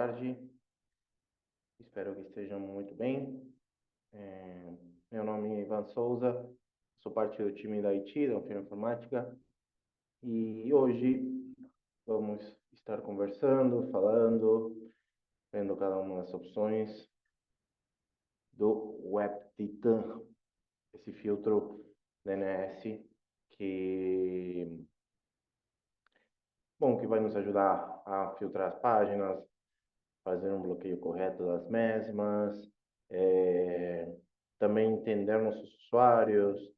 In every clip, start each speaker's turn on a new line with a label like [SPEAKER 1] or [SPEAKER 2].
[SPEAKER 1] tarde. Espero que estejam muito bem. Meu nome é Ivan Souza, sou parte do time da IT, da Ufim Informática, e hoje vamos estar conversando, falando, vendo cada uma das opções do WebTitan, esse filtro DNS que vai nos ajudar a filtrar as páginas, fazer um bloqueio correto das mesmas, também entender nossos usuários,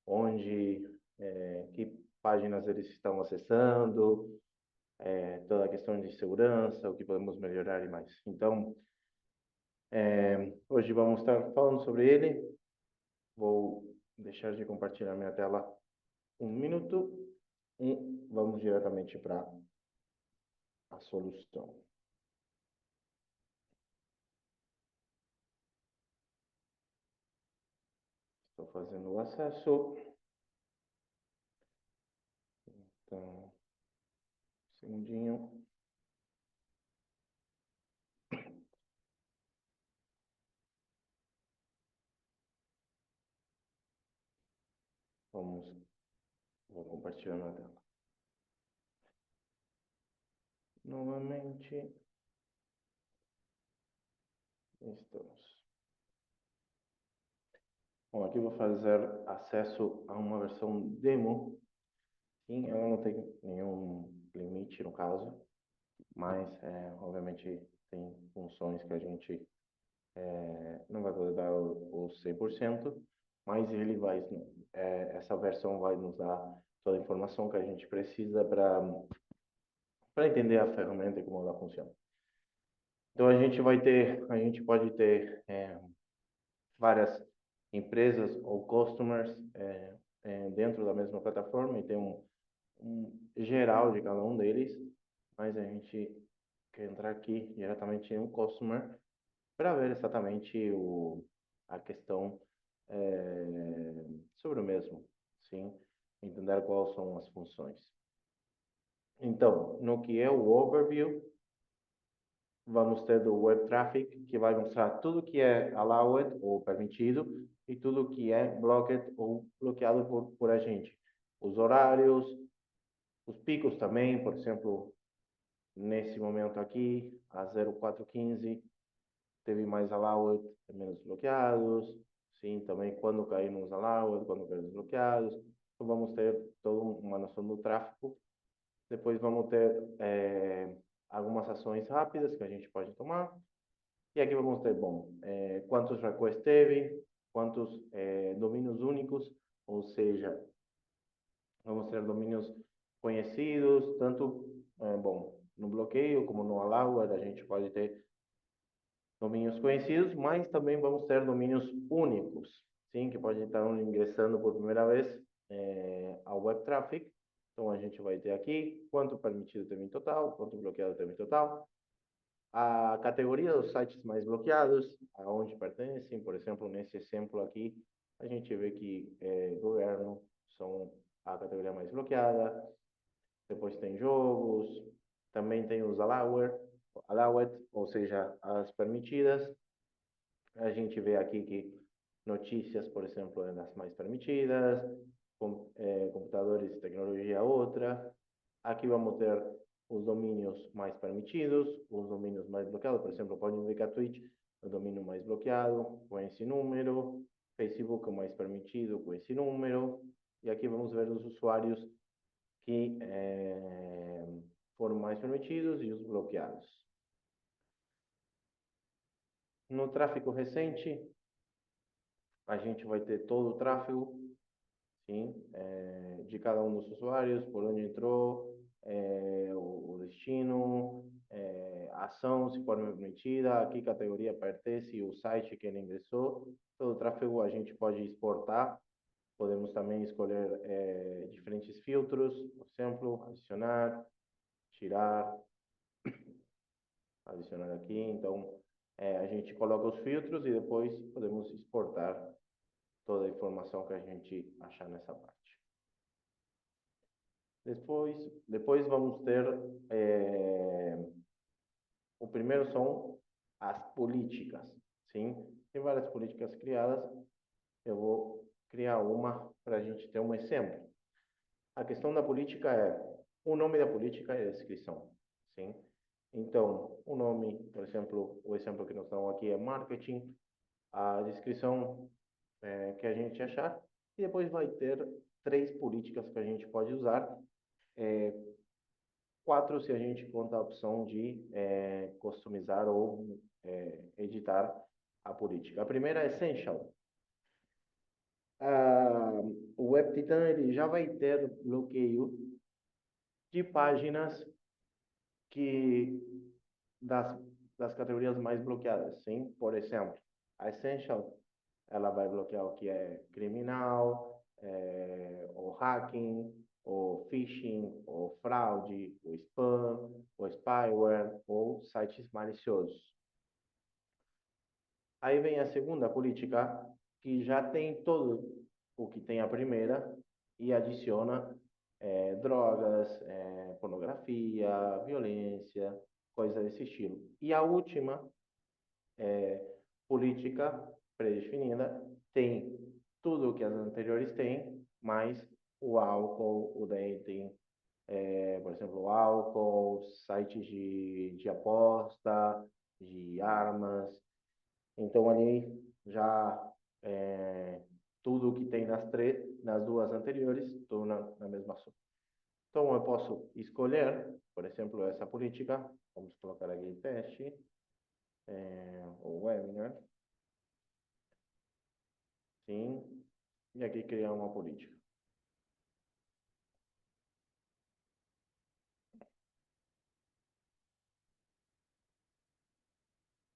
[SPEAKER 1] onde, que páginas eles estão acessando, toda a questão de segurança, o que podemos melhorar e mais. Então, hoje vamos estar falando sobre ele. Vou deixar de compartilhar minha tela um minuto e vamos diretamente para a solução. Estou fazendo o acesso. Então, um segundinho. Vou compartilhar minha tela. Novamente, estamos. Bom, aqui eu vou fazer acesso a uma versão demo. Sim, ela não tem nenhum limite no caso, mas obviamente tem funções que a gente não vai poder dar o 100%, mas essa versão vai nos dar toda a informação que a gente precisa para entender a ferramenta e como ela funciona. Então a gente pode ter várias empresas ou customers dentro da mesma plataforma e tem um geral de cada um deles, mas a gente quer entrar aqui diretamente em um customer para ver exatamente a questão sobre o mesmo, sim, entender quais são as funções. Então, no que é o overview, vamos ter do Web Traffic, que vai mostrar tudo que é allowed ou permitido e tudo que é blocked ou bloqueado por a gente. Os horários, os picos também, por exemplo, nesse momento aqui, a 0415, teve mais allowed e menos bloqueados. Sim, também quando cair nos allowed, quando cair nos bloqueados. Então, vamos ter toda uma noção do tráfego. Depois vamos ter algumas ações rápidas que a gente pode tomar. E aqui vamos ter, quantos requests teve, quantos domínios únicos, ou seja, vamos ter domínios conhecidos, tanto, no bloqueio como no allowed, a gente pode ter domínios conhecidos, mas também vamos ter domínios únicos, sim, que podem estar ingressando por primeira vez ao Web Traffic. Então, a gente vai ter aqui quanto permitido teve em total, quanto bloqueado teve em total, a categoria dos sites mais bloqueados, aonde pertencem. Por exemplo, nesse exemplo aqui, a gente vê que governo são a categoria mais bloqueada. Depois tem jogos, também tem os allowed, ou seja, as permitidas. A gente vê aqui que notícias, por exemplo, é das mais permitidas, computadores e tecnologia outra. Aqui vamos ter os domínios mais permitidos, os domínios mais bloqueados. Por exemplo, pode ver que a Twitch é o domínio mais bloqueado, com esse número. Facebook é o mais permitido, com esse número. E aqui vamos ver os usuários que foram mais permitidos e os bloqueados. No tráfego recente, a gente vai ter todo o tráfego, sim, de cada um dos usuários, por onde entrou, o destino, a ação, se for permitida, a que categoria pertence, o site que ele ingressou. Todo o tráfego a gente pode exportar. Podemos também escolher diferentes filtros, por exemplo, adicionar, tirar, adicionar aqui. Então, a gente coloca os filtros e depois podemos exportar toda a informação que a gente achar nessa parte. Depois vamos ter O primeiro são as políticas, sim? Tem várias políticas criadas. Eu vou criar uma para a gente ter um exemplo. A questão da política o nome da política é a descrição, sim? Então, o nome, por exemplo, o exemplo que nós damos aqui é marketing, a descrição que a gente achar, e depois vai ter 3 políticas que a gente pode usar, 4 se a gente conta a opção de customizar ou editar a política. A primeira é Essential. Ah, o WebTitan ele já vai ter bloqueio de páginas que das, das categorias mais bloqueadas, sim? Por exemplo, a Essential, ela vai bloquear o que é criminal, o hacking, o phishing, o fraude, o spam, o spyware ou sites maliciosos. Aí vem a segunda política, que já tem todo o que tem a primeira e adiciona drogas, pornografia, violência, coisas desse estilo. E a última política pré-definida tem tudo o que as anteriores têm, mais o álcool, o dating, por exemplo, o álcool, sites de aposta, de armas. Então, ali já tudo o que tem nas 2 anteriores, estou na mesma. Então, eu posso escolher, por exemplo, essa política. Vamos colocar aqui teste, o webinar. Sim. E aqui criar uma política.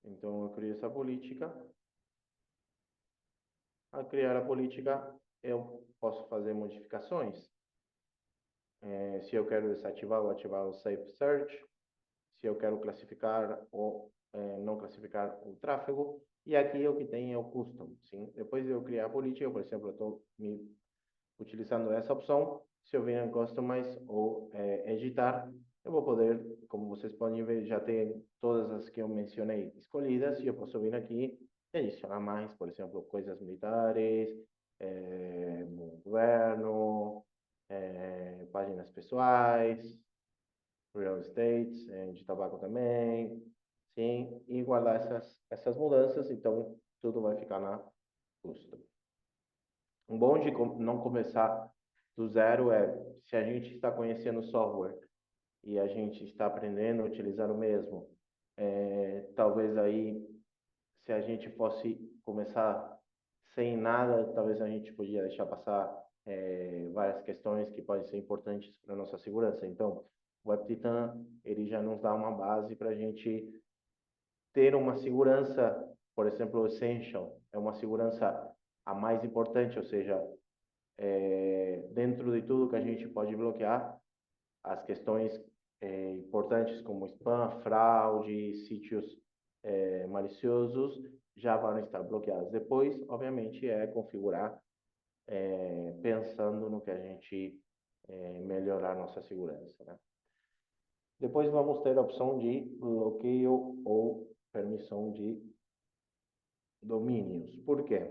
[SPEAKER 1] Então, eu crio essa política. Ao criar a política, eu posso fazer modificações. Se eu quero desativar ou ativar o Safe Search, se eu quero classificar ou não classificar o tráfego. E aqui o que tem é o Custom. Sim? Depois de eu criar a política, por exemplo, eu estou utilizando essa opção. Se eu vir em Customize ou editar, eu vou poder, como vocês podem ver, já tem todas as que eu mencionei escolhidas, e eu posso vir aqui e adicionar mais, por exemplo, coisas militares, governo, páginas pessoais, real estate, de tabaco também, sim, e guardar essas mudanças, então tudo vai ficar na custom. Um bom de não começar do zero se a gente está conhecendo o software e a gente está aprendendo a utilizar o mesmo, talvez aí, se a gente fosse começar sem nada, talvez a gente podia deixar passar várias questões que podem ser importantes para a nossa segurança. Então, o WebTitan, ele já nos dá uma base para a gente ter uma segurança, por exemplo, o Essential, é uma segurança a mais importante, ou seja, dentro de tudo que a gente pode bloquear, as questões importantes como spam, fraude, sítios maliciosos já vão estar bloqueados. Depois, obviamente, é configurar pensando no que a gente melhorar nossa segurança, né? Depois vamos ter a opção de bloqueio ou permissão de domínios. Por quê?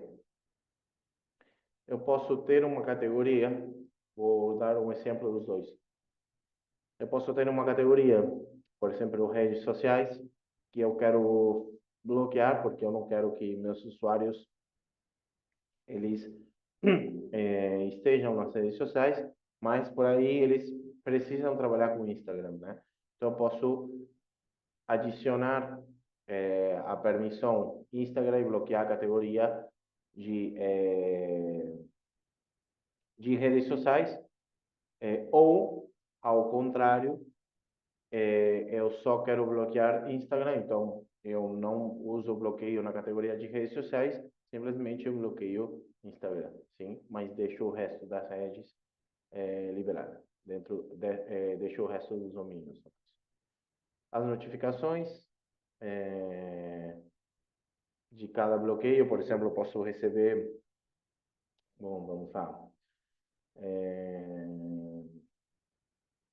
[SPEAKER 1] Eu posso ter uma categoria, vou dar um exemplo dos dois. Eu posso ter uma categoria, por exemplo, redes sociais, que eu quero bloquear, porque eu não quero que meus usuários eles estejam nas redes sociais, mas por aí eles precisam trabalhar com o Instagram, né? Então, eu posso adicionar a permissão Instagram e bloquear a categoria de redes sociais, ou, ao contrário, eu só quero bloquear Instagram, então eu não uso bloqueio na categoria de redes sociais, simplesmente eu bloqueio Instagram, sim, mas deixo o resto das redes liberada, deixo o resto dos domínios. As notificações de cada bloqueio, por exemplo, eu posso receber, bom, vamos lá,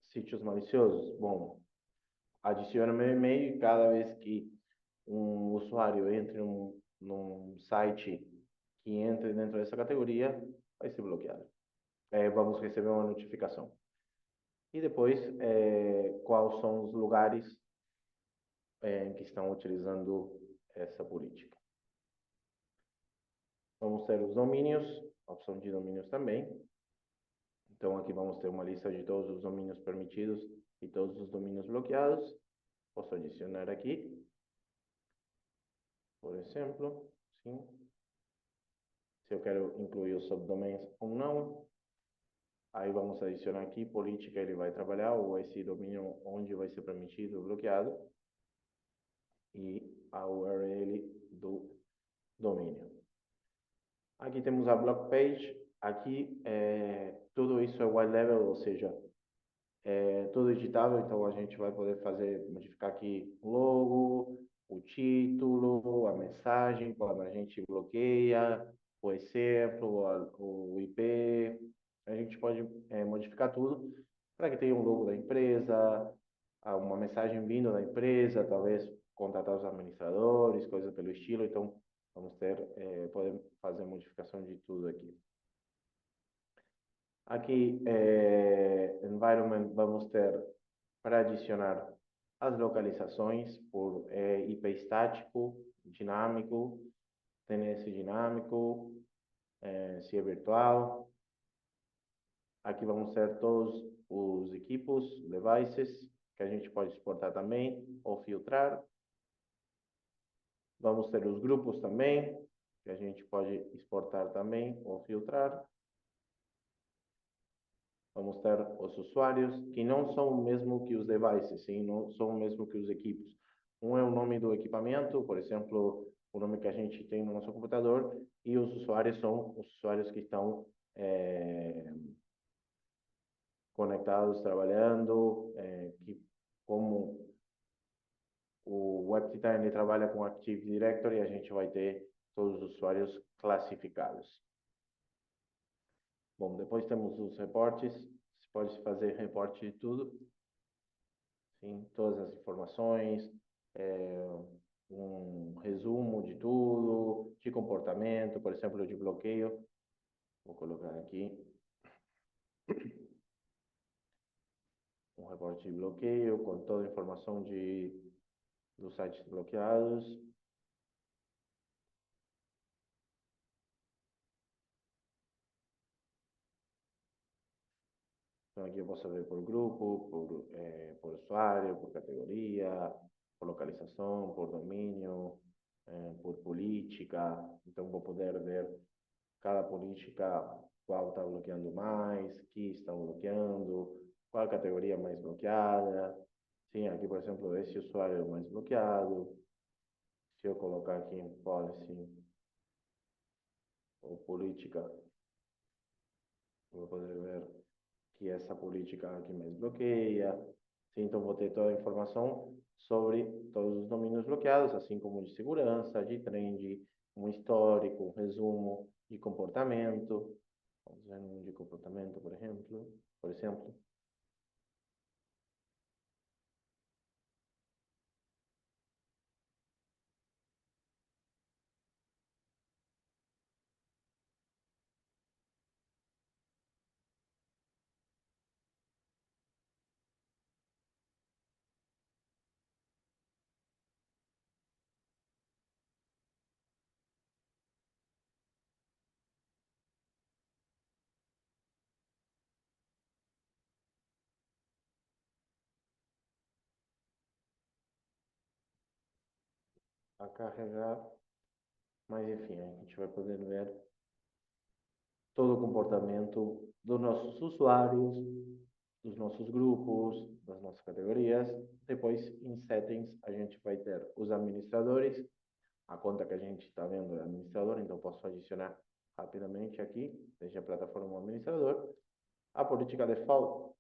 [SPEAKER 1] sítios maliciosos, bom, adiciono meu e-mail e cada vez que um usuário entre num site que entre dentro dessa categoria, vai ser bloqueado. Vamos receber uma notificação. E depois, quais são os lugares que estão utilizando essa política. Vamos ter os domínios, a opção de domínios também. Então, aqui vamos ter uma lista de todos os domínios permitidos e todos os domínios bloqueados. Posso adicionar aqui, por exemplo, sim. Se eu quero incluir os subdomains ou não. Aí vamos adicionar aqui, política ele vai trabalhar, ou esse domínio onde vai ser permitido ou bloqueado. E a URL do domínio. Aqui temos a block page. Aqui, tudo isso é white level, ou seja, tudo editável, então a gente vai poder modificar aqui o logo, o título, a mensagem, quando a gente bloqueia, o exemplo, o IP, a gente pode modificar tudo para que tenha um logo da empresa, uma mensagem vindo da empresa, talvez contratar os administradores, coisa pelo estilo, então vamos poder fazer modificação de tudo aqui. Aqui, environment, vamos ter para adicionar as localizações por IP estático, dinâmico, TNS dinâmico, se é virtual. Aqui vamos ter todos os equipos, devices, que a gente pode exportar também ou filtrar. Vamos ter os grupos também, que a gente pode exportar também ou filtrar. Vamos ter os usuários, que não são o mesmo que os devices, sim, não são o mesmo que os equipos. Um é o nome do equipamento, por exemplo, o nome que a gente tem no nosso computador, e os usuários são os usuários que estão conectados, trabalhando, que como o Web Titan ele trabalha com Active Directory, a gente vai ter todos os usuários classificados. Bom, depois temos os reportes. Você pode fazer reporte de tudo. Sim, todas as informações, um resumo de tudo, de comportamento, por exemplo, de bloqueio. Vou colocar aqui um reporte de bloqueio com toda a informação dos sites bloqueados. Então, aqui eu posso ver por grupo, por usuário, por categoria, por localização, por domínio, por política. Então, vou poder ver cada política, qual está bloqueando mais, que estão bloqueando, qual a categoria mais bloqueada. Sim, aqui, por exemplo, esse usuário é o mais bloqueado. Se eu colocar aqui em policy ou política, vou poder ver que essa política aqui mais bloqueia. Sim, então, vou ter toda a informação sobre todos os domínios bloqueados, assim como de segurança, de trend, um histórico, um resumo de comportamento. Vamos ver um de comportamento, por exemplo. A carregar, mas enfim, a gente vai poder ver todo o comportamento dos nossos usuários, dos nossos grupos, das nossas categorias. Depois, em settings, a gente vai ter os administradores. A conta que a gente está vendo é administrador, então posso adicionar rapidamente aqui, desde a plataforma administrador. A política default,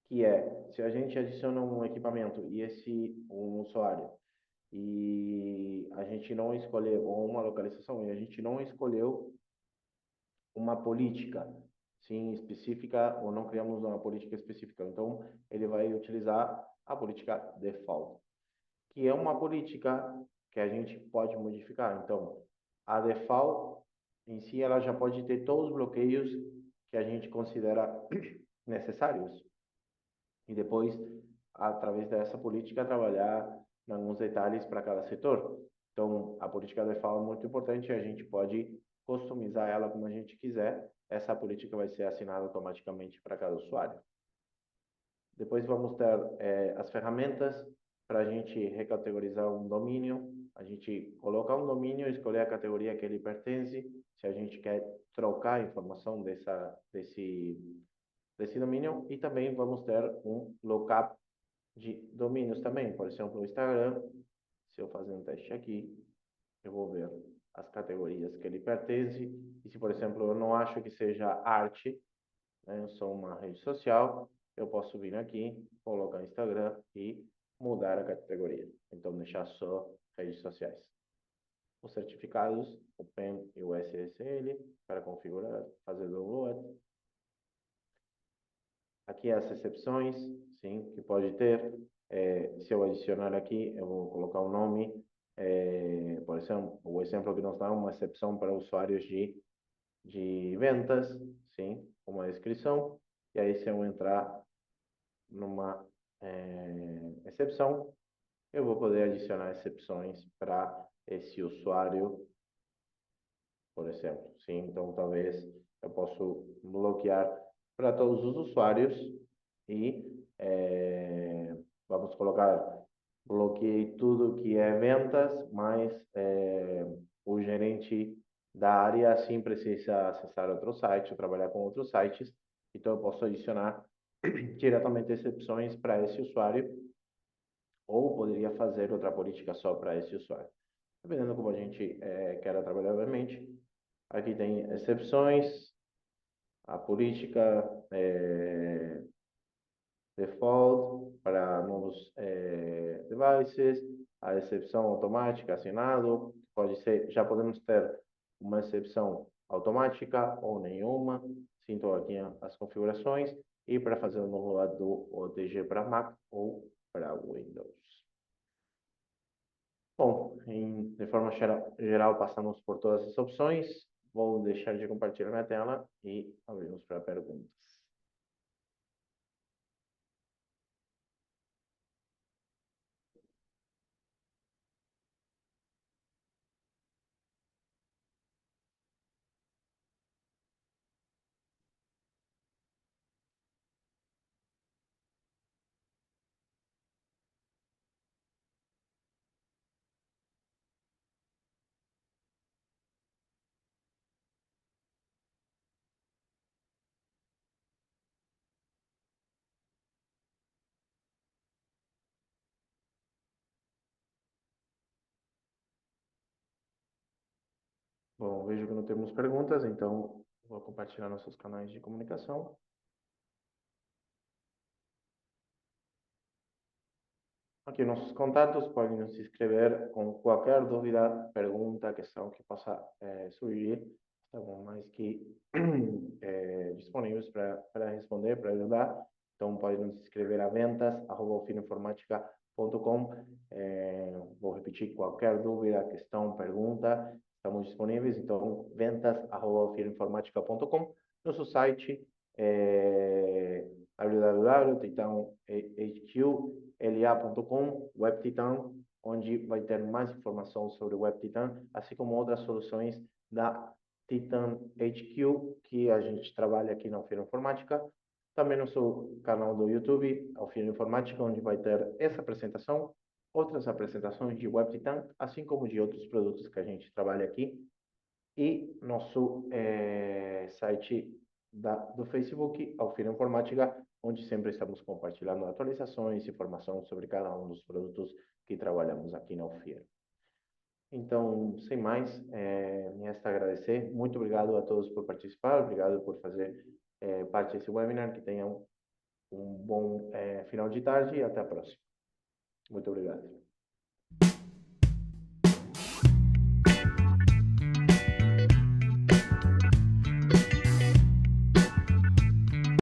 [SPEAKER 1] que é, se a gente adiciona um equipamento e um usuário, e a gente não escolheu, ou uma localização, e a gente não escolheu uma política, sim, específica ou não criamos uma política específica. Então, ele vai utilizar a política default, que é uma política que a gente pode modificar. Então, a default em si, ela já pode ter todos os bloqueios que a gente considera necessários. E depois, através dessa política, trabalhar em alguns detalhes para cada setor. Então, a política default é muito importante e a gente pode customizar ela como a gente quiser. Essa política vai ser assinada automaticamente para cada usuário. Depois vamos ter as ferramentas para a gente recategorizar um domínio. A gente colocar um domínio, escolher a categoria que ele pertence. Se a gente quer trocar a informação desse domínio. E também vamos ter um lookup de domínios também. Por exemplo, o Instagram. Se eu fazer um teste aqui, eu vou ver as categorias que ele pertence. E se, por exemplo, eu não acho que seja arte, né, eu sou uma rede social, eu posso vir aqui, colocar Instagram e mudar a categoria. Então, deixar só redes sociais. Os certificados, o PEN e o SSL, para configurar, fazer download. Aqui as exceções, sim, que pode ter. Se eu adicionar aqui, eu vou colocar o nome. Por exemplo, o exemplo que nos dá uma exceção para usuários de ventas, sim, uma descrição. E aí, se eu entrar numa exceção, eu vou poder adicionar exceções para esse usuário, por exemplo. Sim, então talvez eu possa bloquear para todos os usuários e vamos colocar bloqueei tudo que é ventas, mas o gerente da área assim precisa acessar outro site ou trabalhar com outros sites, então eu posso adicionar diretamente exceções para esse usuário ou poderia fazer outra política só para esse usuário. Dependendo como a gente quer trabalhar, obviamente. Aqui tem exceções, a política default para novos devices, a exceção automática assinado, pode ser, já podemos ter uma exceção automática ou nenhuma, sinto aqui as configurações, e para fazer o novo lado do OTG para Mac ou para Windows. Bom, de forma geral, passamos por todas as opções. Vou deixar de compartilhar minha tela e abrimos para perguntas. Bom, vejo que não temos perguntas, então vou compartilhar nossos canais de comunicação. Aqui nossos contatos, podem nos escrever com qualquer dúvida, pergunta, questão que possa surgir. Estamos mais que disponíveis para responder, para ajudar. Então, pode nos escrever a ventas@ufinoinformatica.com. Vou repetir, qualquer dúvida, questão, pergunta, estamos disponíveis. Então, ventas@ufinoinformatica.com. Nosso site é www.titanhqla.com, WebTitan, onde vai ter mais informação sobre o WebTitan, assim como outras soluções da Titan HQ, que a gente trabalha aqui na Alfeira Informática. Também nosso canal do YouTube, Alfeira Informática, onde vai ter essa apresentação, outras apresentações de WebTitan, assim como de outros produtos que a gente trabalha aqui. E nosso site do Facebook, Alfeira Informática, onde sempre estamos compartilhando atualizações, informação sobre cada um dos produtos que trabalhamos aqui na Alfeira. Então, sem mais, me resta agradecer. Muito obrigado a todos por participar, obrigado por fazer parte desse webinar. Que tenham um bom final de tarde e até a próxima. Muito obrigado.